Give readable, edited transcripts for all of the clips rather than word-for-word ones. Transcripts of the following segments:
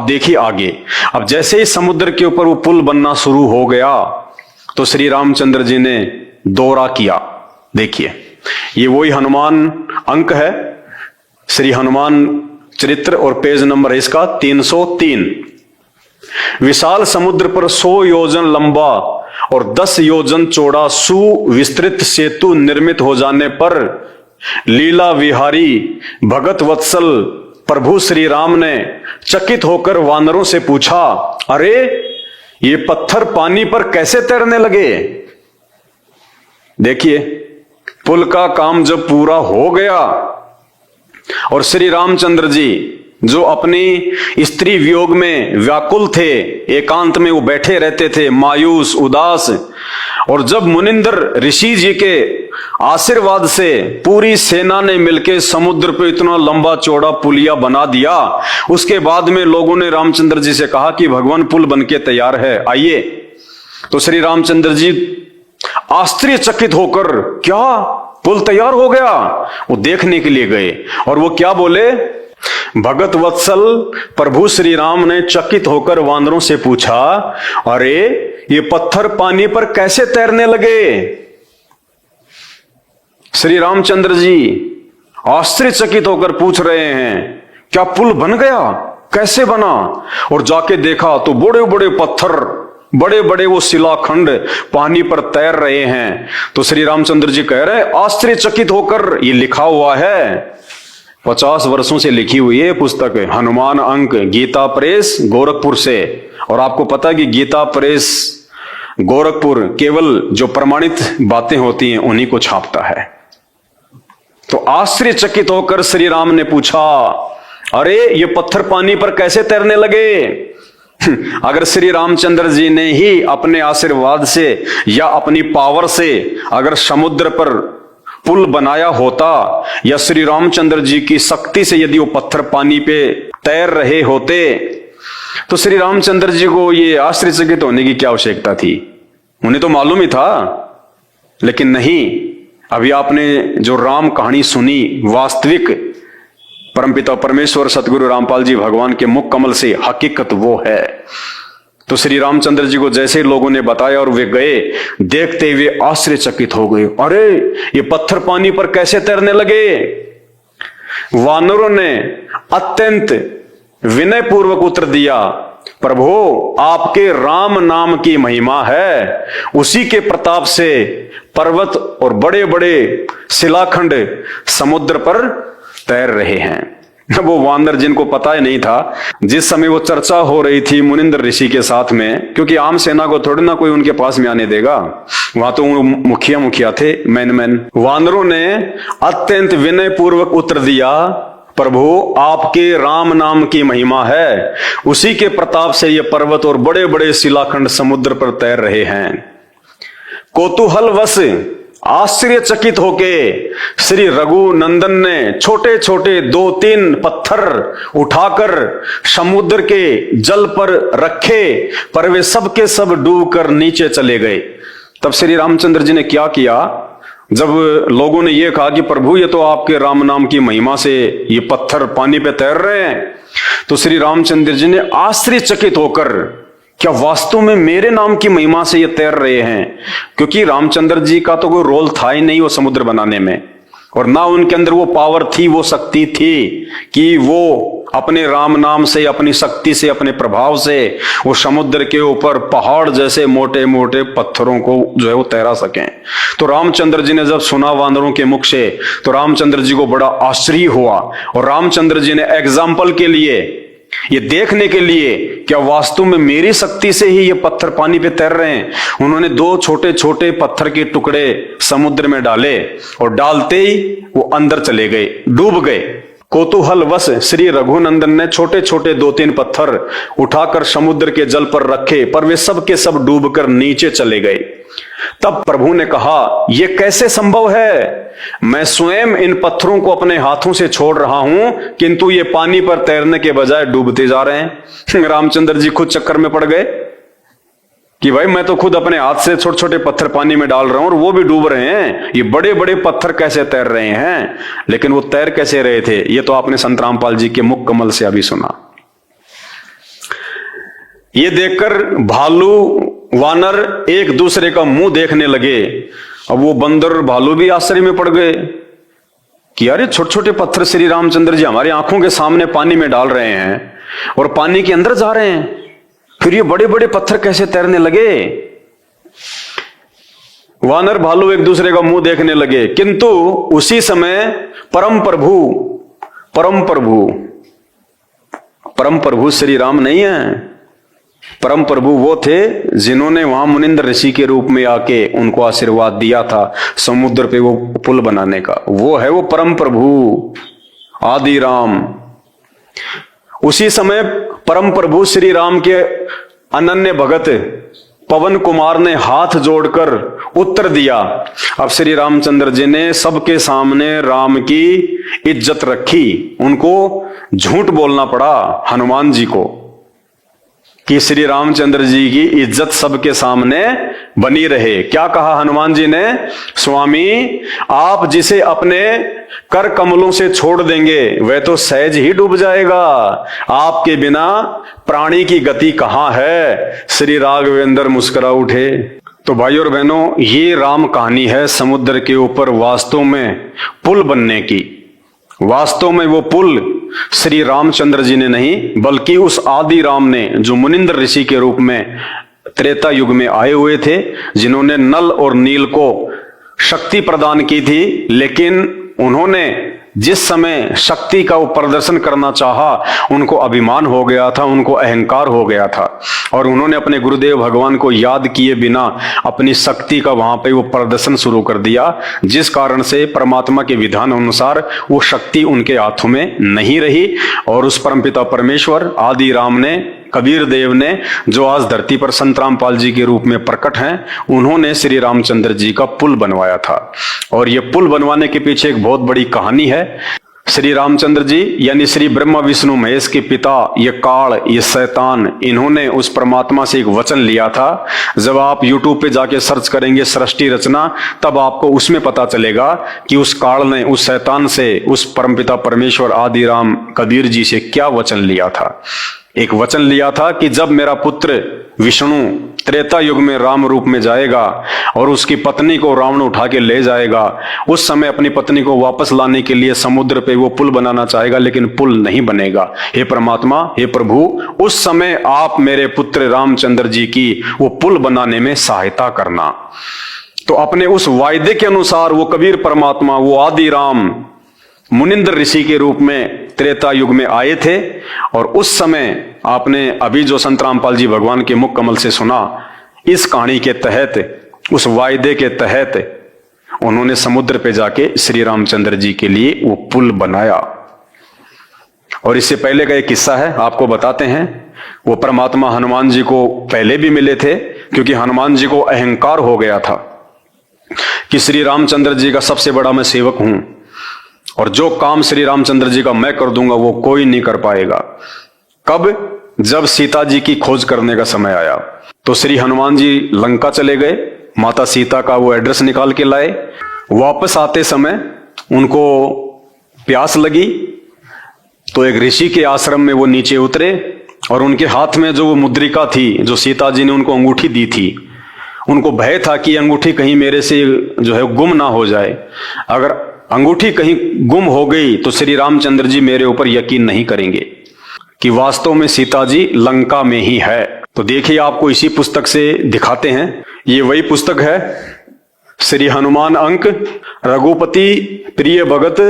आप देखिए आगे। अब जैसे ही समुद्र के ऊपर वो पुल बनना शुरू हो गया तो श्री रामचंद्र जी ने दौरा किया। देखिए ये वही हनुमान अंक है, श्री हनुमान चरित्र, और पेज नंबर है इसका 303। विशाल समुद्र पर 100 योजन लंबा और 10 योजन चौड़ा सुविस्तृत सेतु निर्मित हो जाने पर लीला विहारी भगत वत्सल प्रभु श्री राम ने चकित होकर वानरों से पूछा, अरे ये पत्थर पानी पर कैसे तैरने लगे? देखिए पुल का काम जब पूरा हो गया और श्री रामचंद्र जी जो अपनी स्त्री वियोग में व्याकुल थे, एकांत में वो बैठे रहते थे मायूस उदास, और जब मुनिंदर ऋषि जी के आशीर्वाद से पूरी सेना ने मिलकर समुद्र पे इतना लंबा चौड़ा पुलिया बना दिया, उसके बाद में लोगों ने रामचंद्र जी से कहा कि भगवान पुल बनके तैयार है, आइए। तो श्री रामचंद्र जी आश्चर्यचकित होकर, क्या पुल तैयार हो गया? वो देखने के लिए गए और वो क्या बोले, भगत वत्सल प्रभु श्री राम ने चकित होकर वानरों से पूछा, अरे ये पत्थर पानी पर कैसे तैरने लगे? श्री रामचंद्र जी आश्चर्यचकित होकर पूछ रहे हैं, क्या पुल बन गया? कैसे बना? और जाके देखा तो बड़े बड़े पत्थर, बड़े बड़े वो शिलाखंड पानी पर तैर रहे हैं। तो श्री रामचंद्र जी कह रहे आश्चर्यचकित होकर, ये लिखा हुआ है, 50 वर्षों से लिखी हुई है पुस्तक, हनुमान अंक, गीता प्रेस गोरखपुर से। और आपको पता है कि गीता प्रेस गोरखपुर केवल जो प्रमाणित बातें होती हैं उन्हीं को छापता है। तो आश्चर्यचकित होकर श्री राम ने पूछा, अरे ये पत्थर पानी पर कैसे तैरने लगे? अगर श्री रामचंद्र जी ने ही अपने आशीर्वाद से या अपनी पावर से अगर समुद्र पर पुल बनाया होता, या श्री रामचंद्र जी की शक्ति से यदि वो पत्थर पानी पे तैर रहे होते, तो श्री रामचंद्र जी को ये आश्चर्यचकित होने की क्या आवश्यकता थी? उन्हें तो मालूम ही था। लेकिन नहीं, अभी आपने जो राम कहानी सुनी, वास्तविक परमपिता परमेश्वर सतगुरु रामपाल जी भगवान के मुख कमल से हकीकत वो है। तो श्री रामचंद्र जी को जैसे लोगों ने बताया और वे गए, देखते हुए आश्चर्यचकित हो गए, अरे ये पत्थर पानी पर कैसे तैरने लगे? वानरों ने अत्यंत विनय पूर्वक उत्तर दिया, प्रभु आपके राम नाम की महिमा है, उसी के प्रताप से पर्वत और बड़े बड़े शिलाखंड समुद्र पर तैर रहे हैं। वो वानर जिनको पता ही नहीं था, जिस समय वो चर्चा हो रही थी मुनिंदर ऋषि के साथ में, क्योंकि आम सेना को थोड़ी ना कोई उनके पास में आने देगा, वहां तो मुखिया थे, मैन। वानरों ने अत्यंत विनय पूर्वक उत्तर दिया, प्रभु आपके राम नाम की महिमा है, उसी के प्रताप से ये पर्वत और बड़े बड़े शिलाखंड समुद्र पर तैर रहे हैं। कौतूहलवश आश्चर्यचकित होके श्री रघुनंदन ने छोटे छोटे 2-3 पत्थर उठाकर समुद्र के जल पर रखे, पर वे सब के सब डूबकर नीचे चले गए। तब श्री रामचंद्र जी ने क्या किया, जब लोगों ने यह कहा कि प्रभु ये तो आपके राम नाम की महिमा से ये पत्थर पानी पे तैर रहे हैं, तो श्री रामचंद्र जी ने आश्चर्यचकित होकर, क्या वास्तव में मेरे नाम की महिमा से ये तैर रहे हैं? क्योंकि रामचंद्र जी का तो कोई रोल था ही नहीं वो समुद्र बनाने में, और ना उनके अंदर वो पावर थी, वो शक्ति थी कि वो अपने राम नाम से, अपनी शक्ति से, अपने प्रभाव से वो समुद्र के ऊपर पहाड़ जैसे मोटे मोटे पत्थरों को जो है वो तैरा सकें। तो रामचंद्र जी ने जब सुना वानरों के मुख से, तो रामचंद्र जी को बड़ा आश्चर्य हुआ, और रामचंद्र जी ने एग्जाम्पल के लिए, ये देखने के लिए क्या वास्तव में मेरी शक्ति से ही ये पत्थर पानी पे तैर रहे हैं, उन्होंने 2 छोटे छोटे पत्थर के टुकड़े समुद्र में डाले, और डालते ही वो अंदर चले गए, डूब गए। कौतूहलवश श्री रघुनंदन ने छोटे छोटे 2-3 पत्थर उठाकर समुद्र के जल पर रखे, पर वे सब के सब डूबकर नीचे चले गए। तब प्रभु ने कहा, यह कैसे संभव है? मैं स्वयं इन पत्थरों को अपने हाथों से छोड़ रहा हूं, किंतु ये पानी पर तैरने के बजाय डूबते जा रहे हैं। रामचंद्र जी खुद चक्कर में पड़ गए कि भाई मैं तो खुद अपने हाथ से छोटे छोटे पत्थर पानी में डाल रहा हूं और वो भी डूब रहे हैं, ये बड़े बड़े पत्थर कैसे तैर रहे हैं? लेकिन वो तैर कैसे रहे थे, ये तो आपने संत रामपाल जी के मुख कमल से अभी सुना। ये देखकर भालू वानर एक दूसरे का मुंह देखने लगे। अब वो बंदर और भालू भी आश्चर्य में पड़ गए कि अरे छोटे छोटे पत्थर श्री रामचंद्र जी हमारी आंखों के सामने पानी में डाल रहे हैं और पानी के अंदर जा रहे हैं, फिर ये बड़े बड़े पत्थर कैसे तैरने लगे। वानर भालू एक दूसरे का मुंह देखने लगे, किंतु उसी समय परम प्रभु श्री राम नहीं है। परम प्रभु वो थे जिन्होंने वहां मुनिंद्र ऋषि के रूप में आके उनको आशीर्वाद दिया था समुद्र पे वो पुल बनाने का। वो है वो परम प्रभु आदि राम। उसी समय परम प्रभु श्री राम के अनन्य भगत पवन कुमार ने हाथ जोड़कर उत्तर दिया। अब श्री रामचंद्र जी ने सबके सामने राम की इज्जत रखी। उनको झूठ बोलना पड़ा हनुमान जी को कि श्री रामचंद्र जी की इज्जत सबके सामने बनी रहे। क्या कहा हनुमान जी ने? स्वामी, आप जिसे अपने कर कमलों से छोड़ देंगे वह तो सहज ही डूब जाएगा। आपके बिना प्राणी की गति कहां है। श्री राघवेंद्र मुस्कुरा उठे। तो भाइयों और बहनों, ये राम कहानी है समुद्र के ऊपर वास्तव में पुल बनने की। वास्तव में वो पुल श्री रामचंद्र जी ने नहीं बल्कि उस आदि राम ने, जो मुनिंद्र ऋषि के रूप में त्रेता युग में आए हुए थे, जिन्होंने नल और नील को शक्ति प्रदान की थी, लेकिन उन्होंने जिस समय शक्ति का वो प्रदर्शन करना चाहा उनको अभिमान हो गया था, उनको अहंकार हो गया था और उन्होंने अपने गुरुदेव भगवान को याद किए बिना अपनी शक्ति का वहां पे वो प्रदर्शन शुरू कर दिया, जिस कारण से परमात्मा के विधान अनुसार वो शक्ति उनके हाथों में नहीं रही। और उस परमपिता परमेश्वर आदि राम ने, कबीर देव ने, जो आज धरती पर संत रामपाल जी के रूप में प्रकट हैं, उन्होंने श्री रामचंद्र जी का पुल बनवाया था। और ये पुल बनवाने के पीछे एक बहुत बड़ी कहानी है। श्री रामचंद्र जी यानी श्री ब्रह्मा विष्णु महेश के पिता, ये काल, ये शैतान, इन्होंने उस परमात्मा से एक वचन लिया था। जब आप यूट्यूब पे जाके सर्च करेंगे सृष्टि रचना, तब आपको उसमें पता चलेगा कि उस काल ने उस शैतान से उस परमपिता परमेश्वर आदि राम कबीर जी से क्या वचन लिया था। एक वचन लिया था कि जब मेरा पुत्र विष्णु त्रेता युग में राम रूप में जाएगा और उसकी पत्नी को रावण उठा के ले जाएगा, उस समय अपनी पत्नी को वापस लाने के लिए समुद्र पे वो पुल बनाना चाहेगा, लेकिन पुल नहीं बनेगा। हे परमात्मा, हे प्रभु, उस समय आप मेरे पुत्र रामचंद्र जी की वो पुल बनाने में सहायता करना। तो अपने उस वायदे के अनुसार वो कबीर परमात्मा, वो आदि राम मुनिंद्र ऋषि के रूप में त्रेता युग में आए थे। और उस समय आपने अभी जो संत रामपाल जी भगवान के मुख कमल से सुना, इस कहानी के तहत, उस वायदे के तहत उन्होंने समुद्र पे जाके श्री रामचंद्र जी के लिए वो पुल बनाया। और इससे पहले का एक किस्सा है, आपको बताते हैं। वो परमात्मा हनुमान जी को पहले भी मिले थे, क्योंकि हनुमान जी को अहंकार हो गया था कि श्री रामचंद्र जी का सबसे बड़ा मैं सेवक हूं और जो काम श्री रामचंद्र जी का मैं कर दूंगा वो कोई नहीं कर पाएगा। कब? जब सीता जी की खोज करने का समय आया तो श्री हनुमान जी लंका चले गए, माता सीता का वो एड्रेस निकाल के लाए। वापस आते समय उनको प्यास लगी तो एक ऋषि के आश्रम में वो नीचे उतरे और उनके हाथ में जो वो मुद्रिका थी, जो सीता जी ने उनको अंगूठी दी थी, उनको भय था कि अंगूठी कहीं मेरे से जो है गुम ना हो जाए। अगर अंगूठी कहीं गुम हो गई तो श्री रामचंद्र जी मेरे ऊपर यकीन नहीं करेंगे कि वास्तव में सीता जी लंका में ही है। तो देखिए, आपको इसी पुस्तक से दिखाते हैं। ये वही पुस्तक है, श्री हनुमान अंक रघुपति प्रिय भगत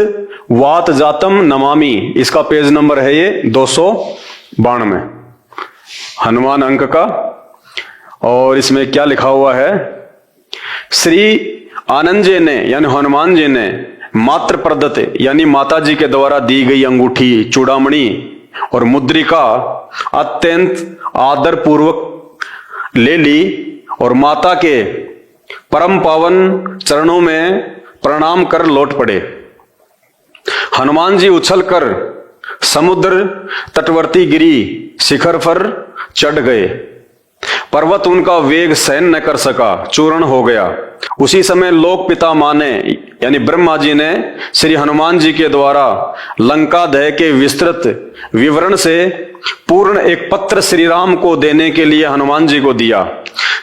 वात जातम नमामि। इसका पेज नंबर है ये 292 हनुमान अंक का। और इसमें क्या लिखा हुआ है? श्री आनंद जी ने यानी हनुमान जी ने मात्र प्रदत्त यानी माता जी के द्वारा दी गई अंगूठी, चूड़ामणि और मुद्रिका अत्यंत आदर पूर्वक ले ली और माता के परम पावन चरणों में प्रणाम कर लौट पड़े। हनुमान जी उछलकर समुद्र तटवर्ती गिरी शिखर पर चढ़ गए। पर्वत उनका वेग सहन न कर सका, चूर्ण हो गया। उसी समय लोक पिता माँ ने यानी ब्रह्मा जी ने श्री हनुमान जी के द्वारा लंका दह के विस्तृत विवरण से पूर्ण एक पत्र श्री राम को देने के लिए हनुमान जी को दिया।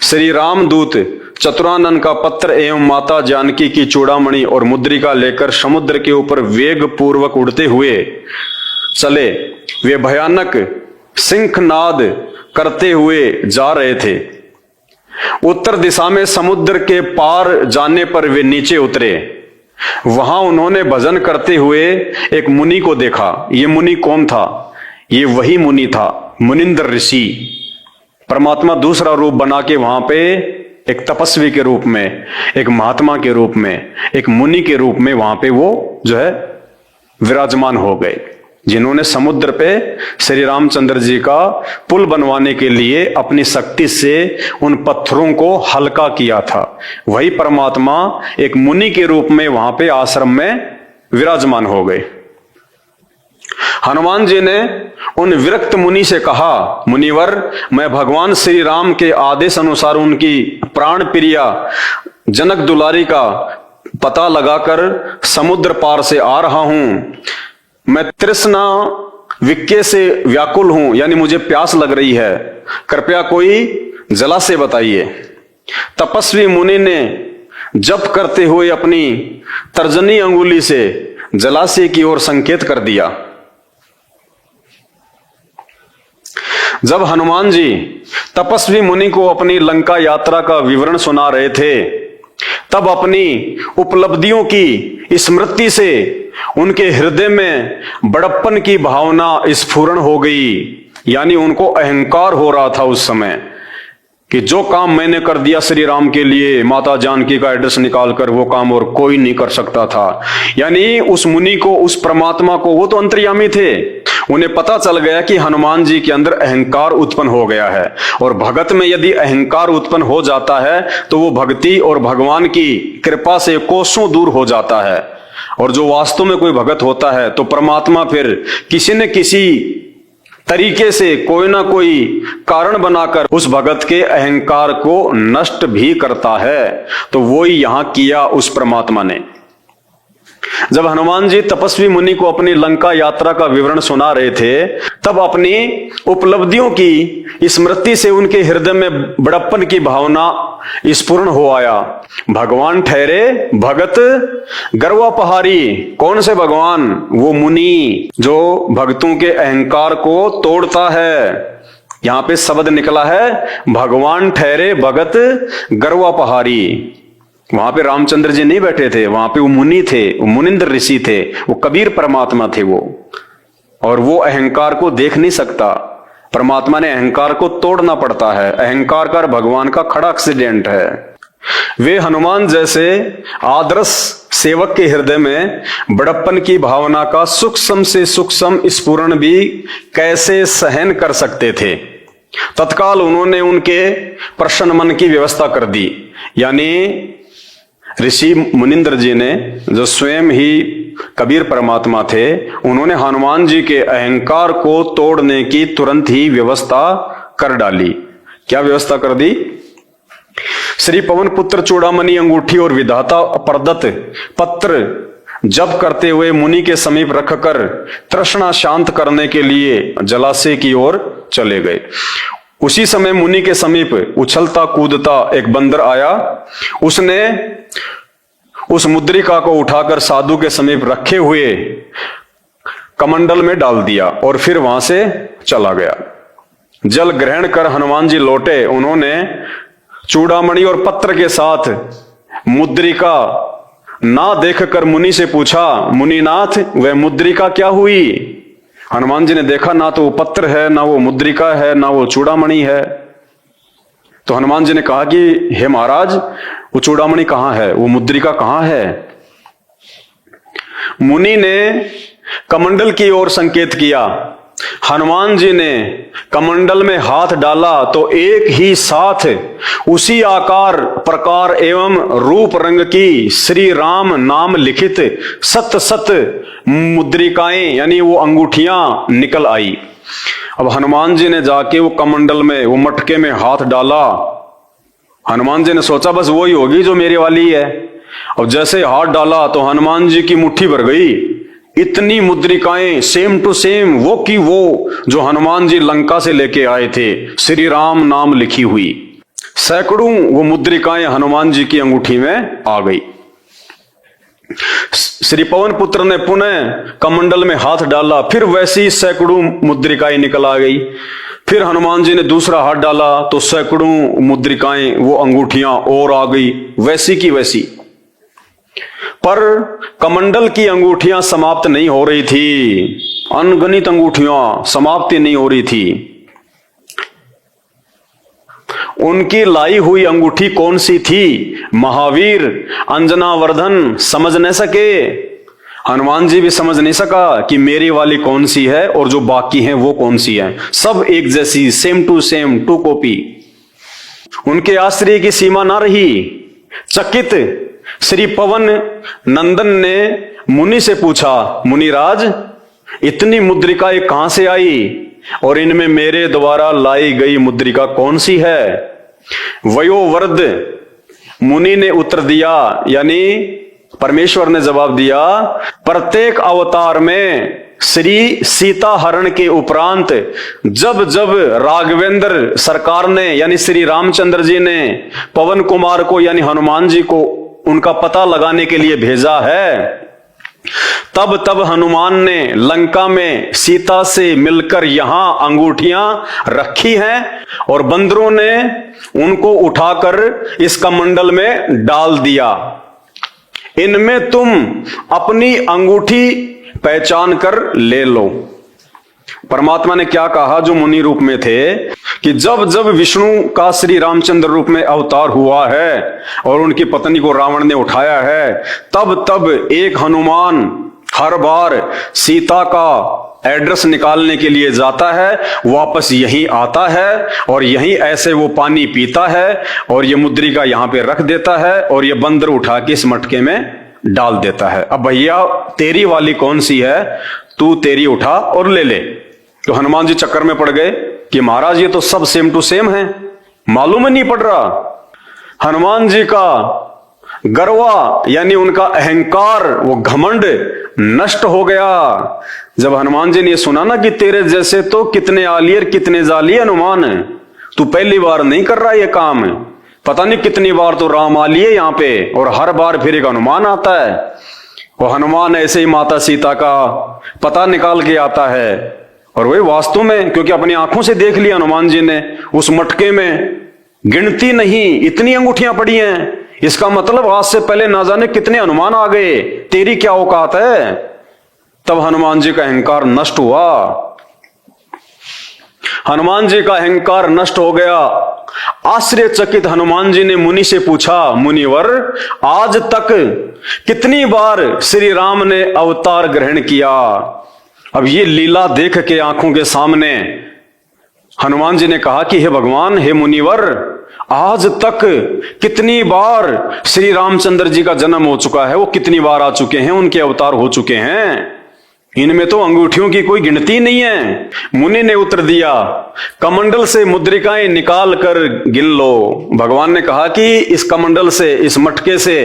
श्री रामदूत चतुरानन का पत्र एवं माता जानकी की चूड़ामणि और मुद्रिका लेकर समुद्र के ऊपर वेग पूर्वक उड़ते हुए चले। वे भयानक सिंहनाद करते हुए जा रहे थे। उत्तर दिशा में समुद्र के पार जाने पर वे नीचे उतरे। वहां उन्होंने भजन करते हुए एक मुनि को देखा। ये मुनि कौन था? ये वही मुनि था, मुनिंद्र ऋषि। परमात्मा दूसरा रूप बना के वहां पे एक तपस्वी के रूप में, एक महात्मा के रूप में, एक मुनि के रूप में वहां पे वो जो है विराजमान हो गए, जिन्होंने समुद्र पे श्री रामचंद्र जी का पुल बनवाने के लिए अपनी शक्ति से उन पत्थरों को हल्का किया था। वही परमात्मा एक मुनि के रूप में वहां पे आश्रम में विराजमान हो गए। हनुमान जी ने उन विरक्त मुनि से कहा, मुनिवर, मैं भगवान श्री राम के आदेश अनुसार उनकी प्राण प्रिया जनक दुलारी का पता लगाकर समुद्र पार से आ रहा हूं। मैं तृष्णा विक्के से व्याकुल हूं, यानी मुझे प्यास लग रही है, कृपया कोई जलाशय बताइए। तपस्वी मुनि ने जप करते हुए अपनी तर्जनी अंगुली से जलाशय की ओर संकेत कर दिया। जब हनुमान जी तपस्वी मुनि को अपनी लंका यात्रा का विवरण सुना रहे थे, तब अपनी उपलब्धियों की स्मृति से उनके हृदय में बड़प्पन की भावना स्फुरण हो गई। यानी उनको अहंकार हो रहा था उस समय कि जो काम मैंने कर दिया श्री राम के लिए, माता जानकी का एड्रेस निकालकर, वो काम और कोई नहीं कर सकता था। यानी उस मुनि को, उस परमात्मा को, वो तो अंतर्यामी थे, उन्हें पता चल गया कि हनुमान जी के अंदर अहंकार उत्पन्न हो गया है। और भगत में यदि अहंकार उत्पन्न हो जाता है तो वो भक्ति और भगवान की कृपा से कोसों दूर हो जाता है। और जो वास्तव में कोई भगत होता है तो परमात्मा फिर किसी न किसी तरीके से, कोई ना कोई कारण बनाकर उस भगत के अहंकार को नष्ट भी करता है। तो वो ही यहां किया उस परमात्मा ने। जब हनुमान जी तपस्वी मुनि को अपनी लंका यात्रा का विवरण सुना रहे थे, तब अपनी उपलब्धियों की स्मृति से उनके हृदय में बड़प्पन की भावना स्फुरण हो आया। भगवान ठहरे भगत गर्वापहारी। कौन से भगवान? वो मुनि जो भक्तों के अहंकार को तोड़ता है। यहां पे शब्द निकला है, भगवान ठहरे भगत गर्वापहारी। वहां पे रामचंद्र जी नहीं बैठे थे, वहां पे वो मुनि थे, वो मुनिंद्र ऋषि थे, वो कबीर परमात्मा थे वो। और वो अहंकार को देख नहीं सकता। परमात्मा ने अहंकार को तोड़ना पड़ता है। अहंकार का भगवान का खड़ा एक्सीडेंट है। वे हनुमान जैसे आदर्श सेवक के हृदय में बड़प्पन की भावना का सूक्ष्म से सूक्ष्म स्फुरण भी कैसे सहन कर सकते थे। तत्काल उन्होंने उनके प्रसन्न मन की व्यवस्था कर दी। यानी ऋषि मुनिंद्र जी ने, जो स्वयं ही कबीर परमात्मा थे, उन्होंने हनुमान जी के अहंकार को तोड़ने की तुरंत ही व्यवस्था कर डाली। क्या व्यवस्था कर दी? श्री पवन पुत्र चूड़ामणि अंगूठी और विधाता प्रदत्त पत्र जप करते हुए मुनि के समीप रखकर तृष्णा शांत करने के लिए जलाशय की ओर चले गए। उसी समय मुनि के समीप उछलता कूदता एक बंदर आया। उसने उस मुद्रिका को उठाकर साधु के समीप रखे हुए कमंडल में डाल दिया और फिर वहां से चला गया। जल ग्रहण कर हनुमान जी लौटे। उन्होंने चूड़ामणि और पत्र के साथ मुद्रिका ना देखकर मुनि से पूछा, मुनिनाथ, वह मुद्रिका क्या हुई? हनुमान जी ने देखा, ना तो वो पत्र है, ना वो मुद्रिका है, ना वो चूड़ामणि है। तो हनुमान जी ने कहा कि हे महाराज, वो चूड़ामणि कहां है, वो मुद्रिका कहां है? मुनि ने कमंडल की ओर संकेत किया। हनुमान जी ने कमंडल में हाथ डाला तो एक ही साथ उसी आकार, प्रकार एवं रूप रंग की श्री राम नाम लिखित सत सत मुद्रिकाएं, यानी वो अंगूठियां निकल आई। अब हनुमान जी ने जाके वो कमंडल में, वो मटके में हाथ डाला। हनुमान जी ने सोचा बस वही होगी जो मेरे वाली है। अब जैसे हाथ डाला तो हनुमान जी की मुट्ठी भर गई। इतनी मुद्रिकाएं सेम टू सेम वो की वो जो हनुमान जी लंका से लेके आए थे, श्री राम नाम लिखी हुई। सैकड़ों वो मुद्रिकाएं हनुमान जी की अंगूठी में आ गई। श्री पवन पुत्र ने पुनः कमंडल में हाथ डाला, फिर वैसी सैकड़ों मुद्रिकाएं निकल आ गई। फिर हनुमान जी ने दूसरा हाथ डाला तो सैकड़ों मुद्रिकाएं, वो अंगूठियां और आ गई, वैसी की वैसी। पर कमंडल की अंगूठियां समाप्त नहीं हो रही थी, अनगिनत अंगूठियां समाप्ति नहीं हो रही थी। उनकी लाई हुई अंगूठी कौन सी थी? महावीर अंजनावर्धन समझ न सके। हनुमान जी भी समझ नहीं सका कि मेरी वाली कौन सी है और जो बाकी हैं वो कौन सी है। सब एक जैसी, सेम टू कॉपी। उनके आश्चर्य की सीमा ना रही। चकित श्री पवन नंदन ने मुनि से पूछा, मुनिराज इतनी मुद्रिकाएं कहां से आई और इनमें मेरे द्वारा लाई गई मुद्रिका कौन सी है? वयोवृद्ध मुनि ने उत्तर दिया, यानी परमेश्वर ने जवाब दिया, प्रत्येक अवतार में श्री सीता हरण के उपरांत जब जब राघवेंद्र सरकार ने यानी श्री रामचंद्र जी ने पवन कुमार को यानी हनुमान जी को उनका पता लगाने के लिए भेजा है, तब तब हनुमान ने लंका में सीता से मिलकर यहां अंगूठियां रखी हैं और बंदरों ने उनको उठाकर इस कमंडल में डाल दिया। इनमें तुम अपनी अंगूठी पहचान कर ले लो। परमात्मा ने क्या कहा जो मुनि रूप में थे कि जब जब विष्णु का श्री रामचंद्र रूप में अवतार हुआ है और उनकी पत्नी को रावण ने उठाया है, तब तब एक हनुमान हर बार सीता का एड्रेस निकालने के लिए जाता है, वापस यहीं आता है और यहीं ऐसे वो पानी पीता है और ये मुद्रिका यहां पे रख देता है और ये बंदर उठा के इस मटके में डाल देता है। अब भैया तेरी वाली कौन सी है, तू तेरी उठा और ले ले। तो हनुमान जी चक्कर में पड़ गए कि महाराज ये तो सब सेम टू सेम है, मालूम ही नहीं पड़ रहा। हनुमान जी का गर्वा यानी उनका अहंकार, वो घमंड नष्ट हो गया। जब हनुमान जी ने सुना ना कि तेरे जैसे तो कितने आलियर कितने जाली हनुमान है, तू पहली बार नहीं कर रहा ये काम है, पता नहीं कितनी बार तो राम आ लिए यहां पे और हर बार फिर एक हनुमान आता है। वो हनुमान ऐसे ही माता सीता का पता निकाल के आता है और वही वास्तव में, क्योंकि अपनी आंखों से देख लिया हनुमान जी ने, उस मटके में गिनती नहीं इतनी अंगूठियां पड़ी हैं। इसका मतलब आज से पहले ना जाने कितने हनुमान आ गए, तेरी क्या औकात है। तब हनुमान जी का अहंकार नष्ट हुआ। हनुमान जी का अहंकार नष्ट हो गया। आश्चर्यचकित हनुमान जी ने मुनि से पूछा, मुनिवर आज तक कितनी बार श्री राम ने अवतार ग्रहण किया? अब ये लीला देख के आंखों के सामने हनुमान जी ने कहा कि हे भगवान, हे मुनिवर, आज तक कितनी बार श्री रामचंद्र जी का जन्म हो चुका है, वो कितनी बार आ चुके हैं, उनके अवतार हो चुके हैं, इनमें तो अंगूठियों की कोई गिनती नहीं है। मुनि ने उत्तर दिया, कमंडल से मुद्रिकाएं निकाल कर गिन लो। भगवान ने कहा कि इस कमंडल से, इस मटके से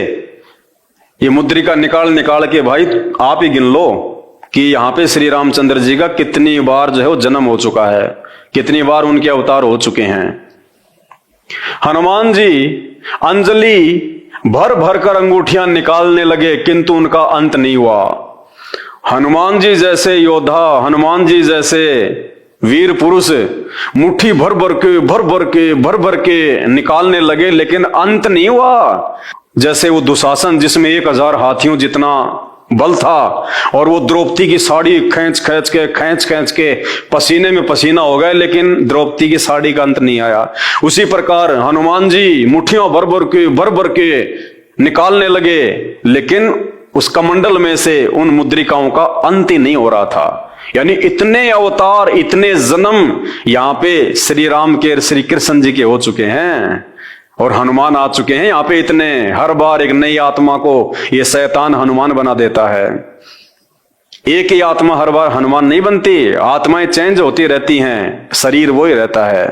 ये मुद्रिका निकाल के भाई आप ही गिन लो कि यहां पे श्री रामचंद्र जी का कितनी बार जो है वो जन्म हो चुका है, कितनी बार उनके अवतार हो चुके हैं। हनुमान जी अंजलि भर भर कर अंगूठियां निकालने लगे, किंतु उनका अंत नहीं हुआ। हनुमान जी जैसे योद्धा, हनुमान जी जैसे वीर पुरुष मुट्ठी भर भर के निकालने लगे, लेकिन अंत नहीं हुआ। जैसे वो दुशासन जिसमें 1000 हाथियों जितना बल था और वो द्रौपदी की साड़ी खींच खींच के पसीने में पसीना हो गए, लेकिन द्रौपदी की साड़ी का अंत नहीं आया। उसी प्रकार हनुमान जी मुट्ठियों भर भर के निकालने लगे, लेकिन उस कमंडल में से उन मुद्रिकाओं का अंत ही नहीं हो रहा था। यानी इतने अवतार, इतने जन्म यहां पे श्री राम के, श्री कृष्ण जी के हो चुके हैं और हनुमान आ चुके हैं यहां पे इतने। हर बार एक नई आत्मा को ये शैतान हनुमान बना देता है। एक ही आत्मा हर बार हनुमान नहीं बनती, आत्माएं चेंज होती रहती हैं, शरीर वो ही रहता है।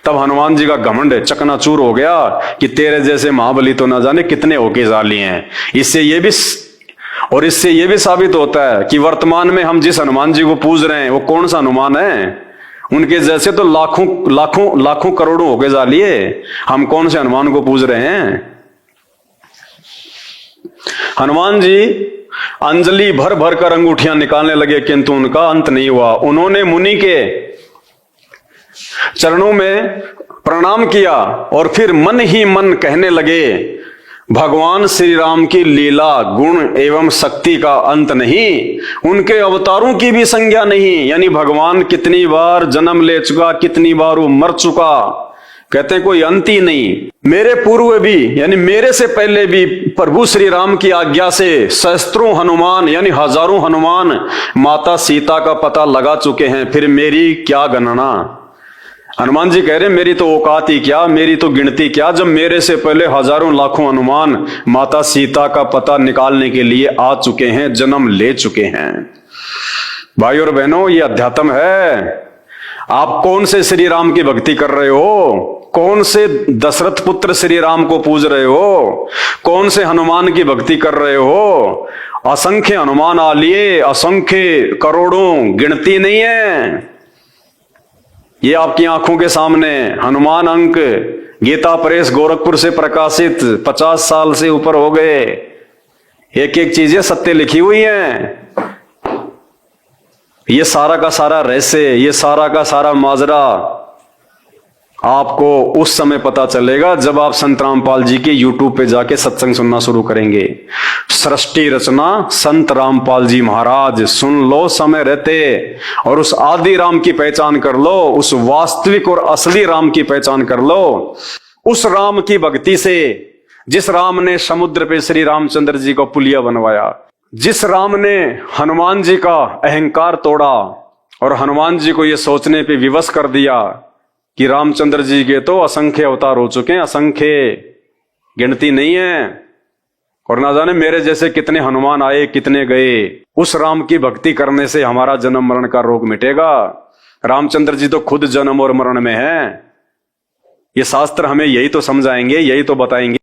तब हनुमान जी का घमंड चकनाचूर हो गया कि तेरे जैसे महाबली तो ना जाने कितने होके जाली हैं। इससे ये भी साबित होता है कि वर्तमान में हम जिस हनुमान जी को पूज रहे हैं वो कौन सा हनुमान है। उनके जैसे तो लाखों लाखों लाखों करोड़ों होके जालिए, हम कौन से हनुमान को पूज रहे हैं। हनुमान जी अंजलि भर भर कर अंगूठियां निकालने लगे, किंतु उनका अंत नहीं हुआ। उन्होंने मुनि के चरणों में प्रणाम किया और फिर मन ही मन कहने लगे, भगवान श्री राम की लीला गुण एवं शक्ति का अंत नहीं, उनके अवतारों की भी संज्ञा नहीं। यानी भगवान कितनी बार जन्म ले चुका, कितनी बार वो मर चुका, कहते हैं कोई अंत ही नहीं। मेरे पूर्व भी यानी मेरे से पहले भी प्रभु श्री राम की आज्ञा से सहस्त्रों हनुमान यानी हजारों हनुमान माता सीता का पता लगा चुके हैं, फिर मेरी क्या गणना। हनुमान जी कह रहे मेरी तो औकात ही क्या, मेरी तो गिनती क्या, जब मेरे से पहले हजारों लाखों हनुमान माता सीता का पता निकालने के लिए आ चुके हैं, जन्म ले चुके हैं। भाई और बहनों, ये अध्यात्म है। आप कौन से श्री राम की भक्ति कर रहे हो? कौन से दशरथ पुत्र श्री राम को पूज रहे हो? कौन से हनुमान की भक्ति कर रहे हो? असंख्य हनुमान आ लिए, असंख्य करोड़ों, गिनती नहीं है। ये आपकी आंखों के सामने हनुमान अंक गीता प्रेस गोरखपुर से प्रकाशित 50 साल से ऊपर हो गए, एक एक चीजें सत्य लिखी हुई हैं। ये सारा का सारा रहस्य, ये सारा का सारा माजरा आपको उस समय पता चलेगा जब आप संत रामपाल जी के YouTube पे जाके सत्संग सुनना शुरू करेंगे। सृष्टि रचना संत रामपाल जी महाराज, सुन लो समय रहते और उस आदि राम की पहचान कर लो, उस वास्तविक और असली राम की पहचान कर लो। उस राम की भक्ति से, जिस राम ने समुद्र पे श्री रामचंद्र जी को पुलिया बनवाया, जिस राम ने हनुमान जी का अहंकार तोड़ा और हनुमान जी को यह सोचने पे विवश कर दिया कि रामचंद्र जी के तो असंख्य अवतार हो चुके हैं, असंख्य, गिनती नहीं है, और ना जाने मेरे जैसे कितने हनुमान आए, कितने गए। उस राम की भक्ति करने से हमारा जन्म मरण का रोग मिटेगा। रामचंद्र जी तो खुद जन्म और मरण में है। ये शास्त्र हमें यही तो समझाएंगे, यही तो बताएंगे।